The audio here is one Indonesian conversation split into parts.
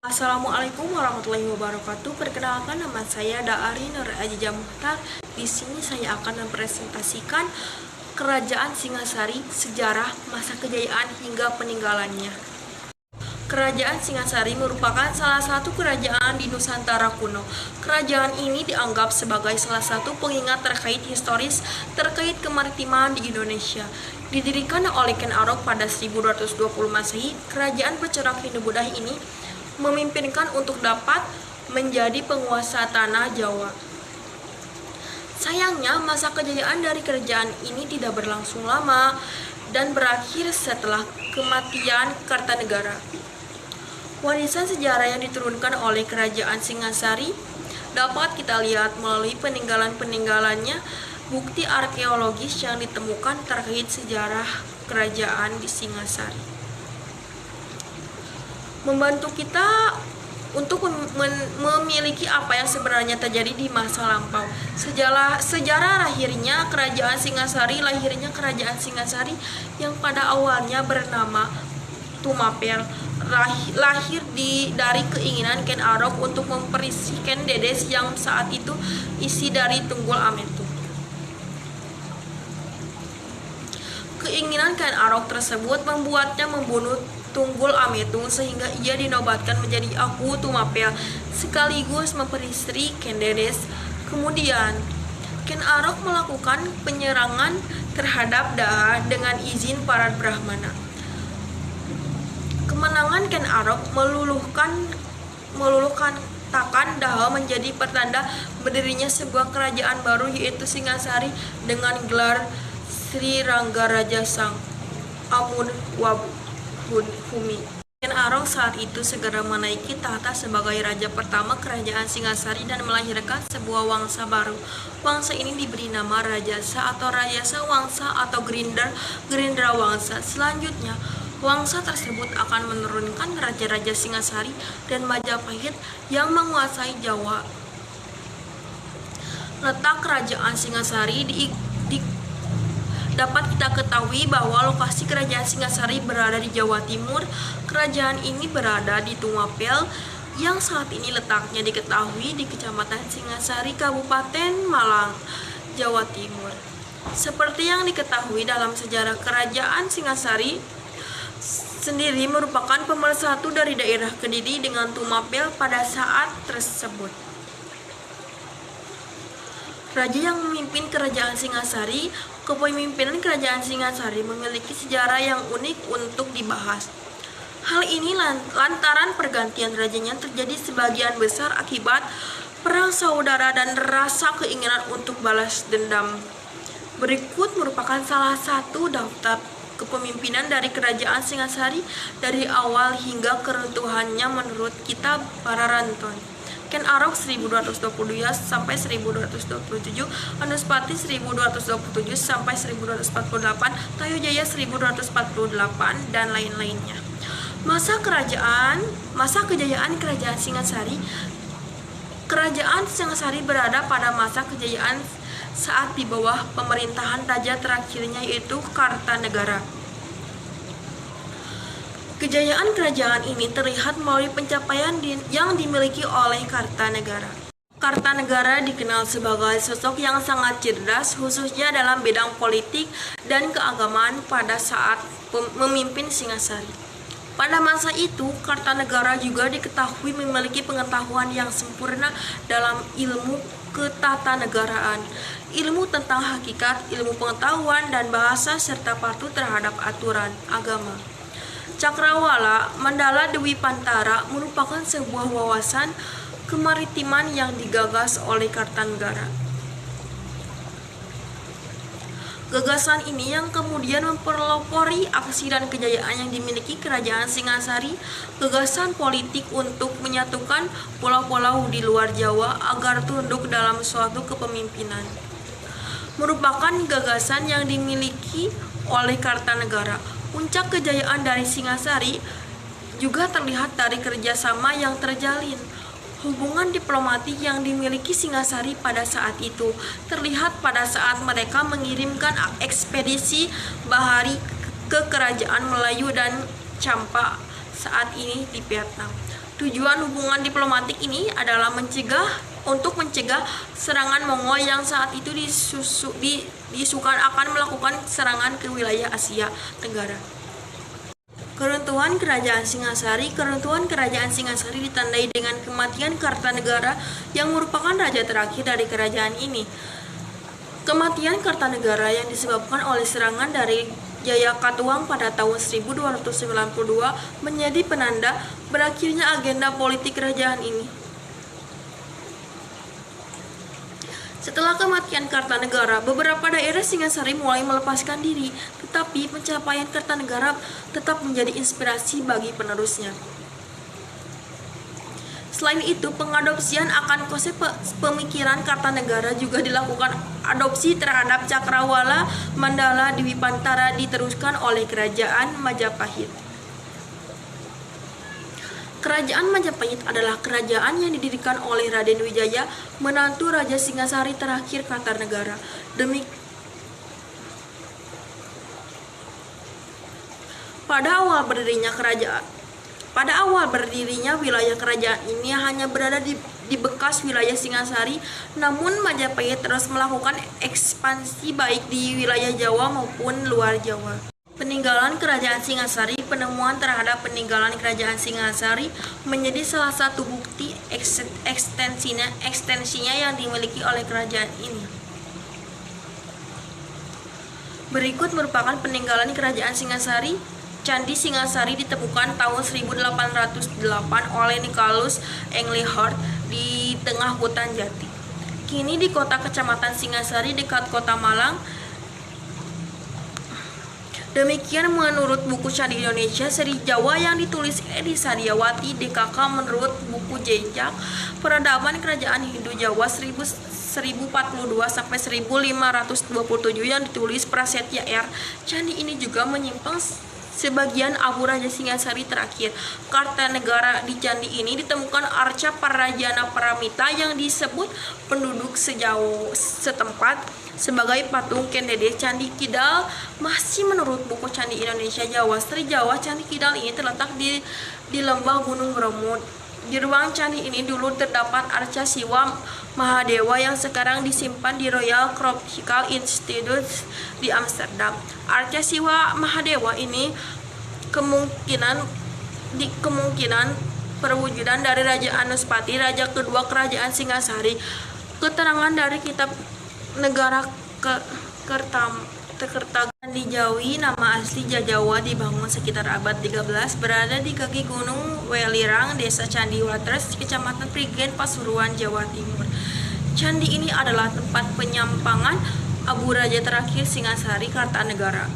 Assalamualaikum warahmatullahi wabarakatuh. Perkenalkan, nama saya Daari Nur Aziza Muhtar. Di sini saya akan mempresentasikan Kerajaan Singasari, sejarah, masa kejayaan hingga peninggalannya. Kerajaan Singasari merupakan salah satu kerajaan di Nusantara kuno. Kerajaan ini dianggap sebagai salah satu pengingat terkait historis terkait kemaritiman di Indonesia. Didirikan oleh Ken Arok pada 1220 Masehi, kerajaan bercorak Hindu-Buddha ini memimpikan untuk dapat menjadi penguasa tanah Jawa. Sayangnya, masa kejayaan dari kerajaan ini tidak berlangsung lama dan berakhir setelah kematian Kartanegara. Warisan sejarah yang diturunkan oleh kerajaan Singasari dapat kita lihat melalui peninggalan-peninggalannya, bukti arkeologis yang ditemukan terkait sejarah kerajaan di Singasari. Membantu kita untuk memiliki apa yang sebenarnya terjadi di masa lampau. Sejarah lahirnya kerajaan Singasari yang pada awalnya bernama Tumapel, lahir dari keinginan Ken Arok untuk memperisi Ken Dedes yang saat itu isi dari Tunggul Ametu. Keinginan Ken Arok tersebut membuatnya membunuh Tunggul Ametu sehingga ia dinobatkan menjadi Aku Tumapel sekaligus memperistri Ken Dedes. Kemudian Ken Arok melakukan penyerangan terhadap Daha dengan izin para Brahmana. Kemenangan Ken Arok meluluhkan Takan Daha menjadi pertanda berdirinya sebuah kerajaan baru, yaitu Singasari dengan gelar Sri Ranggaraja Sang Amun Wabhumi. Ken Arok saat itu segera menaiki tahta sebagai raja pertama kerajaan Singasari dan melahirkan sebuah wangsa baru. Wangsa ini diberi nama Rajasa atau Rajasa Wangsa atau Gerindra Wangsa. Selanjutnya, wangsa tersebut akan menurunkan raja-raja Singasari dan Majapahit yang menguasai Jawa. Letak kerajaan Singasari dapat kita ketahui bahwa lokasi kerajaan Singasari berada di Jawa Timur. Kerajaan ini berada di Tumapel yang saat ini letaknya diketahui di Kecamatan Singasari, Kabupaten Malang, Jawa Timur. Seperti yang diketahui dalam sejarah, kerajaan Singasari sendiri merupakan pemersatu dari daerah Kediri dengan Tumapel pada saat tersebut. Raja yang memimpin kerajaan Singasari. Kepemimpinan kerajaan Singasari memiliki sejarah yang unik untuk dibahas. Hal ini lantaran pergantian rajanya terjadi sebagian besar akibat perang saudara dan rasa keinginan untuk balas dendam. Berikut merupakan salah satu daftar kepemimpinan dari kerajaan Singasari dari awal hingga keruntuhannya menurut kitab para Ranton. Ken Arok 1222 sampai 1227, Anuspati 1227 sampai 1248, Tayu-Jaya 1248 dan lain-lainnya. Masa kejayaan kerajaan Singasari. Kerajaan Singasari berada pada masa kejayaan saat di bawah pemerintahan raja terakhirnya, yaitu Kartanegara. Kejayaan kerajaan ini terlihat melalui pencapaian yang dimiliki oleh Kartanegara. Kartanegara dikenal sebagai sosok yang sangat cerdas, khususnya dalam bidang politik dan keagamaan pada saat memimpin Singasari. Pada masa itu, Kartanegara juga diketahui memiliki pengetahuan yang sempurna dalam ilmu ketatanegaraan, ilmu tentang hakikat, ilmu pengetahuan dan bahasa, serta patuh terhadap aturan agama. Cakrawala Mandala Dewi Pantara merupakan sebuah wawasan kemaritiman yang digagas oleh Kartanegara. Gagasan ini yang kemudian mempelopori aksi dan kejayaan yang dimiliki kerajaan Singasari. Gagasan politik untuk menyatukan pulau-pulau di luar Jawa agar tunduk dalam suatu kepemimpinan merupakan gagasan yang dimiliki oleh Kartanegara. Puncak kejayaan dari Singasari juga terlihat dari kerjasama yang terjalin. Hubungan diplomatik yang dimiliki Singasari pada saat itu terlihat pada saat mereka mengirimkan ekspedisi bahari ke kerajaan Melayu dan Champa saat ini di Vietnam. Tujuan hubungan diplomatik ini adalah untuk mencegah serangan Mongol yang saat itu disukan akan melakukan serangan ke wilayah Asia Tenggara. Keruntuhan Kerajaan Singasari. Keruntuhan Kerajaan Singasari ditandai dengan kematian Kartanegara yang merupakan raja terakhir dari kerajaan ini. Kematian Kartanegara yang disebabkan oleh serangan dari Jayakatwang pada tahun 1292 menjadi penanda berakhirnya agenda politik kerajaan ini. Setelah kematian Kartanegara, beberapa daerah Singasari mulai melepaskan diri, tetapi pencapaian Kartanegara tetap menjadi inspirasi bagi penerusnya. Selain itu, pengadopsian akan konsep pemikiran Kartanegara juga dilakukan. Adopsi terhadap Cakrawala, Mandala, Dwipantara diteruskan oleh Kerajaan Majapahit. Kerajaan Majapahit adalah kerajaan yang didirikan oleh Raden Wijaya, menantu Raja Singasari terakhir Kartanegara. Pada awal berdirinya wilayah kerajaan ini hanya berada di bekas wilayah Singasari, namun Majapahit terus melakukan ekspansi baik di wilayah Jawa maupun luar Jawa. Peninggalan Kerajaan Singasari. Penemuan terhadap peninggalan Kerajaan Singasari menjadi salah satu bukti ekstensinya yang dimiliki oleh kerajaan ini. Berikut merupakan peninggalan Kerajaan Singasari. Candi Singasari ditemukan tahun 1808 oleh Nicholas Engelhard di tengah hutan jati. Kini di kota Kecamatan Singasari dekat Kota Malang. Demikian menurut buku Candi Indonesia Seri Jawa yang ditulis Edi Sadiawati DKK menurut buku Jejak Peradaban Kerajaan Hindu Jawa 1042 sampai 1527 yang ditulis Prasetya R. Candi ini juga menyimpang sebagian abu Raja Singasari terakhir. Kartanegara. Di candi ini ditemukan arca Parajana Paramita yang disebut penduduk sejauh setempat sebagai patung Kendede. Candi Kidal. Masih menurut buku Candi Indonesia Jawa Sri Jawa, Candi Kidal ini terletak di lembah Gunung Bromo. Di ruang candi ini dulu terdapat arca Siwa Mahadewa yang sekarang disimpan di Royal Tropical Institute di Amsterdam. Arca Siwa Mahadewa ini kemungkinan perwujudan dari Raja Anuspati, raja kedua Kerajaan Singasari. Keterangan dari Kitab Negara Kertagan di Jawi, nama asli Jajawa, dibangun sekitar abad 13, berada di kaki Gunung Welirang, Desa Candi Wates, Kecamatan Prigen, Pasuruan, Jawa Timur. Candi ini adalah tempat penyampangan abu raja terakhir Singasari Kartanegara.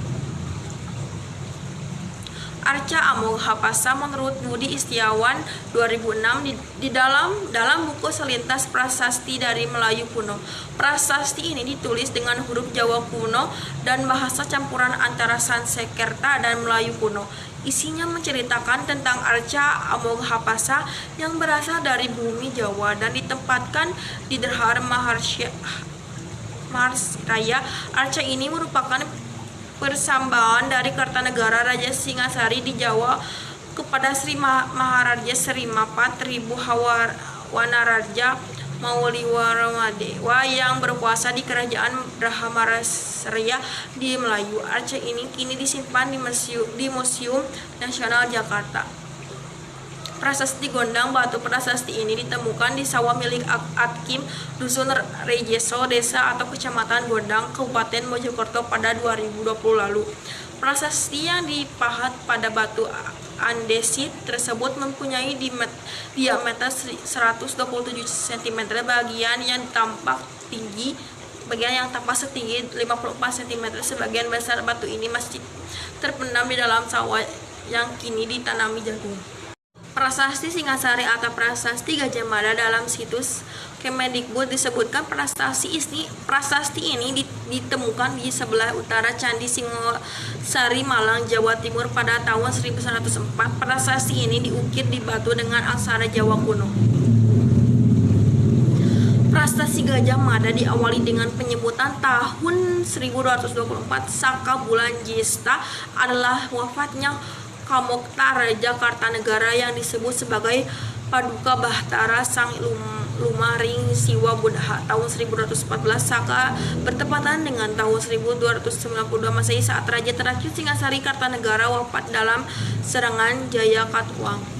Arca Amoghapasa menurut Budi Istiawan 2006 di dalam buku Selintas Prasasti dari Melayu Kuno. Prasasti ini ditulis dengan huruf Jawa kuno dan bahasa campuran antara Sanskerta dan Melayu kuno. Isinya menceritakan tentang arca Amoghapasa yang berasal dari bumi Jawa dan ditempatkan di Derhar Maharsraya. Arca ini merupakan persambahan dari Kartanegara Raja Singasari di Jawa kepada Sri Maharaja Sri Mapat Ribu Wanaraja Mauliwaramadewa yang berkuasa di Kerajaan Brahmarasraya di Melayu. Arca ini kini disimpan di Museum Nasional Jakarta. Prasasti Gondang. Batu prasasti ini ditemukan di sawah milik Atkim, Dusun Rejeso, Desa atau Kecamatan Gondang, Kabupaten Mojokerto pada 2020 lalu. Prasasti yang dipahat pada batu andesit tersebut mempunyai diameter 127 cm, bagian yang tampak setinggi 54 cm. Sebagian besar batu ini masih terpendam di dalam sawah yang kini ditanami jagung. Prasasti Singasari atau Prasasti Gajah Mada. Dalam situs Kemendikbud disebutkan prasasti ini ditemukan di sebelah utara Candi Singosari, Malang, Jawa Timur pada tahun 1104. Prasasti ini diukir di batu dengan aksara Jawa kuno. Prasasti Gajah Mada diawali dengan penyebutan tahun 1224 Saka bulan Jesta adalah wafatnya Kamokta Raja Kartanegara yang disebut sebagai Paduka Bahtara Sang Lumaring Siwa Budaha tahun 1214 Saka bertepatan dengan tahun 1292 Masehi saat Raja terakhir Singasari Kartanegara wafat dalam serangan Jayakatwang.